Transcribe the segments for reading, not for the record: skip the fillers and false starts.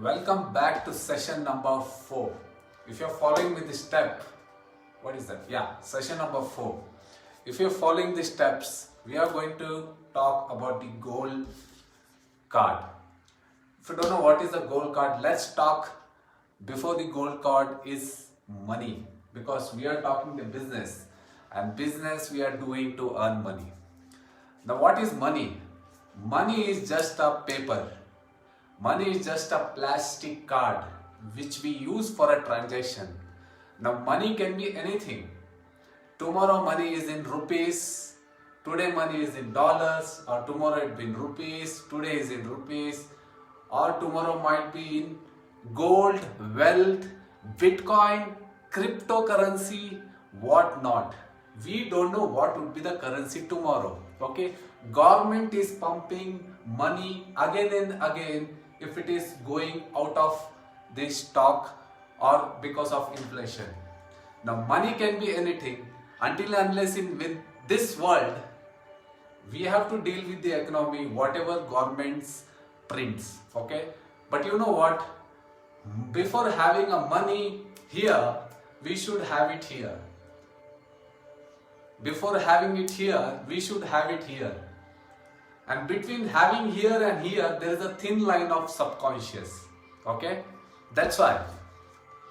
Welcome back to session number 4. If you're following with the step, what is that? Yeah, session number 4. If you're following the steps, we are going to talk about the goal card. If you don't know what is the goal card, let's talk before the goal card is money, because we are talking the business, and business we are doing to earn money. Now what is money? Money is just a paper. Money is just a plastic card which we use for a transaction. Now money can be anything. Tomorrow money is in rupees, today money is in dollars, or tomorrow it will be in rupees, today is in rupees, or tomorrow might be in gold, wealth, Bitcoin, cryptocurrency, what not. We don't know what would be the currency tomorrow. Okay, government is pumping money again and again if it is going out of the stock or because of inflation. Now money can be anything until and unless with this world we have to deal with the economy, whatever governments prints. Okay, but you know what, before having a money here, we should have it here. Before having it here, we should have it here. And between having here and here, there is a thin line of subconscious. Okay? That's why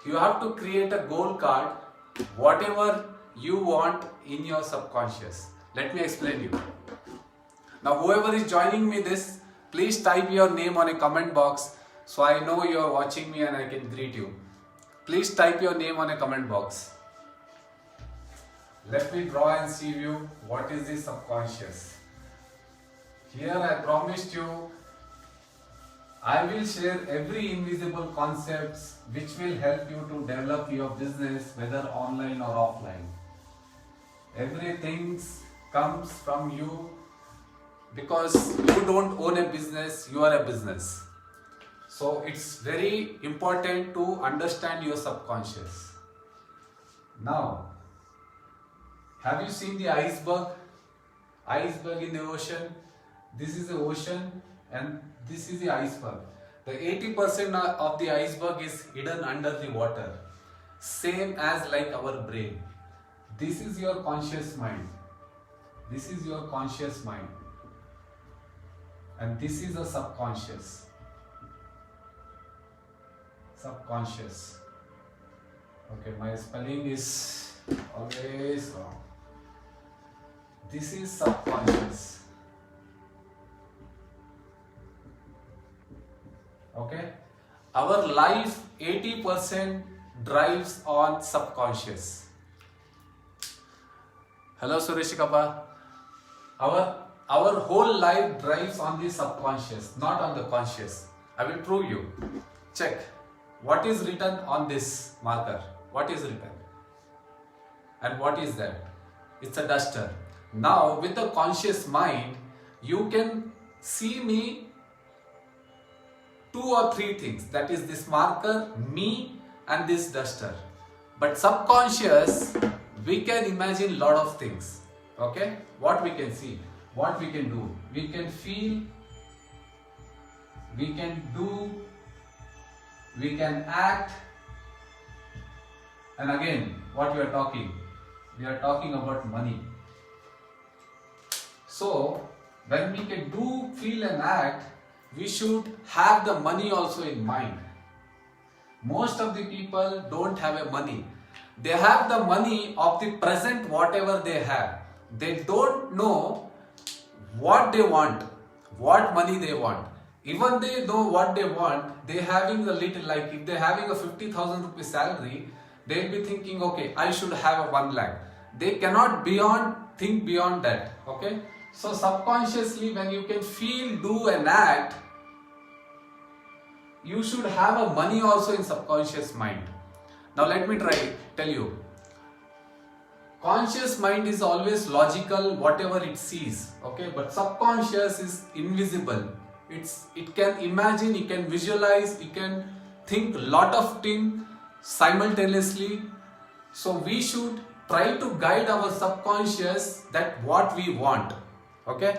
you have to create a goal card, whatever you want in your subconscious. Let me explain you. Now whoever is joining me this, please type your name on a comment box so I know you are watching me and I can greet you. Please type your name on a comment box. Let me draw and see you what is the subconscious. Here I promised you I will share every invisible concepts which will help you to develop your business, whether online or offline. Everything comes from you, because you don't own a business, you are a business. So it's very important to understand your subconscious. Now, have you seen the iceberg? Iceberg in the ocean. This is the ocean and this is the iceberg. The 80% of the iceberg is hidden under the water. Same as like our brain. This is your conscious mind. This is your conscious mind. And this is a subconscious. Subconscious. Okay, my spelling is always wrong. This is subconscious. Okay? Our life 80% drives on subconscious. Hello Suresh Kappa. Our whole life drives on the subconscious, not on the conscious. I will prove you. Check. What is written on this marker? What is written? And what is that? It's a duster. Now with the conscious mind, you can see me 2 or 3 things. That is this marker, me and this duster. But subconscious, we can imagine lot of things. Okay? What we can see, what we can do. We can feel, we can do, we can act. And again, what we are talking? We are talking about money. So, when we can do, feel and act, we should have the money also in mind. Most of the people don't have a money. They have the money of the present, whatever they have. They don't know what they want, what money they want. Even they know what they want, they having a little, like if they're having a 50,000 rupee salary, they'll be thinking, okay, I should have a 1 lakh. They cannot think beyond that. Okay? So subconsciously, when you can feel, do and act, you should have a money also in subconscious mind. Now let me tell you. Conscious mind is always logical, whatever it sees. Okay, but subconscious is invisible. It can imagine, it can visualize, it can think lot of things simultaneously. So we should try to guide our subconscious that what we want. Okay,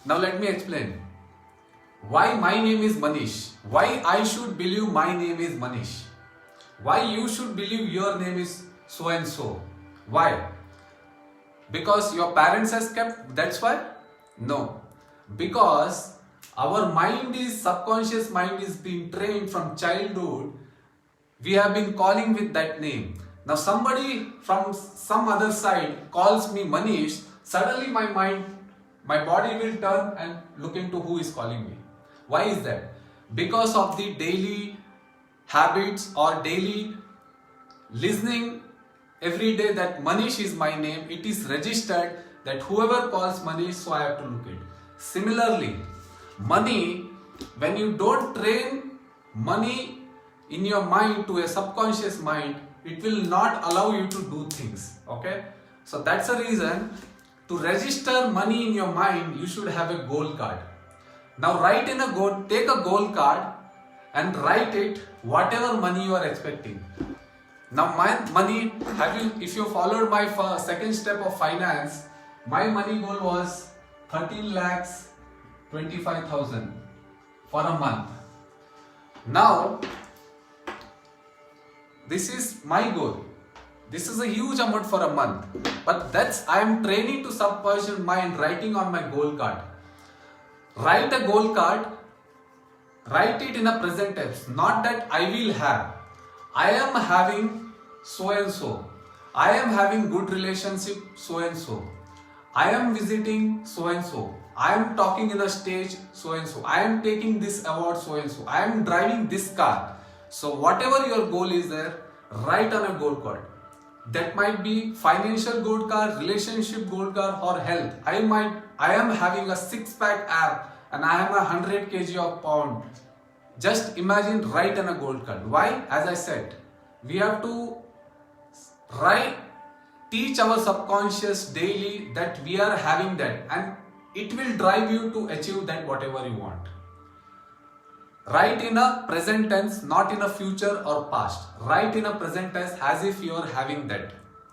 now let me explain. Why my name is Manish? Why I should believe my name is Manish? Why you should believe your name is so and so? Why? Because your parents has kept, that's why? No. Because our mind is, subconscious mind is being trained from childhood. We have been calling with that name. Now somebody from some other side calls me Manish, suddenly my mind, my body will turn and look into who is calling me. Why is that? Because of the daily habits or daily listening every day that Manish is my name. It is registered that whoever calls Manish, so I have to look it. Similarly, money, when you don't train money in your mind to a subconscious mind, it will not allow you to do things. Okay? So that's the reason to register money in your mind, you should have a goal card. Now write in a goal, take a goal card and write it whatever money you are expecting. Now my money, if you followed my second step of finance, my money goal was 13 lakhs 25,000 for a month. Now, this is my goal. This is a huge amount for a month. But I am training to subconscious mind, writing on my goal card. Write a goal card, write it in a present tense. Not that I will have. I am having so and so. I am having good relationship so and so. I am visiting so and so. I am talking in a stage so and so. I am taking this award so and so. I am driving this car. So whatever your goal is there, write on a goal card. That might be financial goal card, relationship goal card, or health. I am having a six-pack app and I am 100 kg of pound. Just imagine, write on a goal card. Why? As I said, we have to teach our subconscious daily that we are having that, and it will drive you to achieve that whatever you want. Write in a present tense, not in a future or past. Write in a present tense as if you are having that.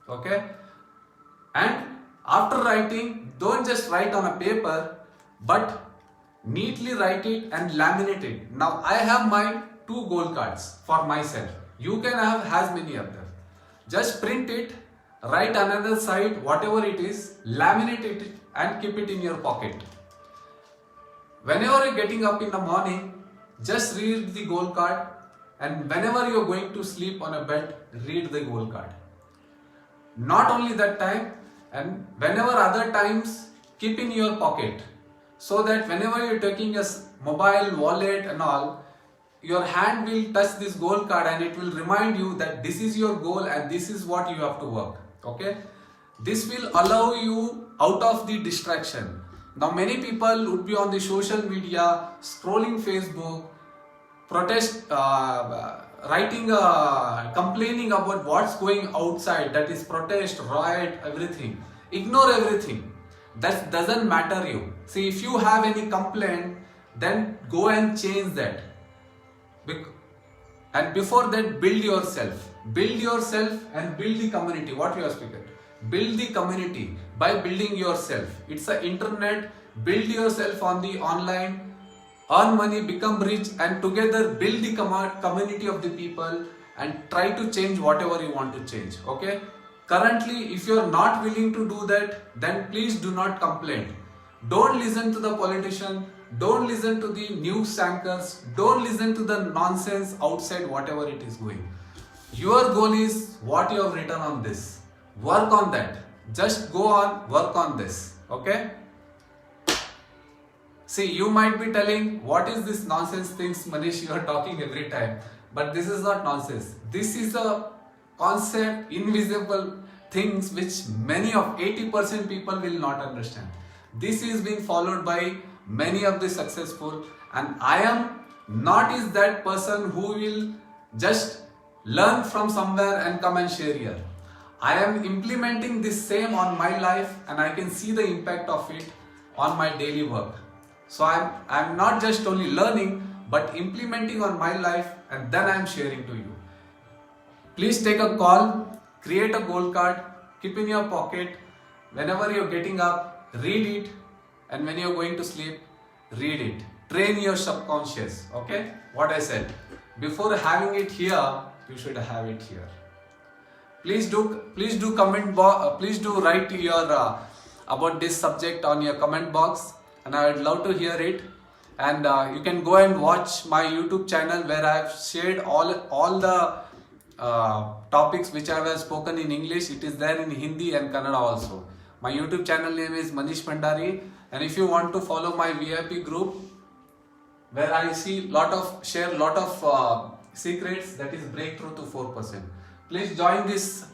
Okay? And after writing, don't just write on a paper, but neatly write it and laminate it. Now I have my 2 goal cards for myself. You can have as many of them. Just print it, write another side, whatever it is, laminate it and keep it in your pocket. Whenever you're getting up in the morning, just read the goal card, and whenever you're going to sleep on a bed, read the goal card. Not only that time, and whenever other times, keep in your pocket, so that whenever you're taking a mobile, wallet and all, your hand will touch this goal card and it will remind you that this is your goal and this is what you have to work. Okay? This will allow you out of the distraction. Now many people would be on the social media, scrolling Facebook, complaining about what's going outside, that is protest, riot, everything. Ignore everything. That doesn't matter you. See, if you have any complaint, then go and change that. And before that, build yourself. Build yourself and build the community. What you are speaking? Build the community by building yourself. It's the internet. Build yourself on the online. Earn money, become rich, and together build the community of the people and try to change whatever you want to change. Okay? Currently, if you are not willing to do that, then please do not complain. Don't listen to the politician. Don't listen to the news anchors. Don't listen to the nonsense outside, whatever it is going. Your goal is what you have written on this. Work on that. Just go on, work on this. Okay? See, you might be telling, what is this nonsense things, Manish, you are talking every time. But this is not nonsense. This is a concept, invisible things which many of 80% people will not understand. This is being followed by many of the successful, and I am not is that person who will just learn from somewhere and come and share here. I am implementing this same on my life and I can see the impact of it on my daily work. So I'm not just only learning but implementing on my life, and then I am sharing to you. Please take a call, create a goal card, keep in your pocket. Whenever you're getting up, read it, and when you're going to sleep, read it. train your subconscious. Okay, what I said, before having it here, you should have it here. Please do comment please do write your about this subject on your comment box, and I would love to hear it. And you can go and watch my YouTube channel where I have shared all the topics which I have spoken in English. It is there in Hindi and Kannada also. My YouTube channel name is Manish Bhandari, and if you want to follow my VIP group where I share lot of secrets, that is Breakthrough to 4%. Please join this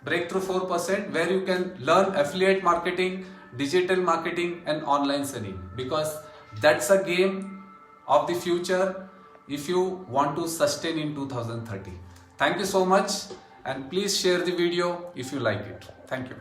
Breakthrough 4% where you can learn affiliate marketing, digital marketing and online selling, because that's a game of the future if you want to sustain in 2030. Thank you so much, and please share the video if you like it. Thank you.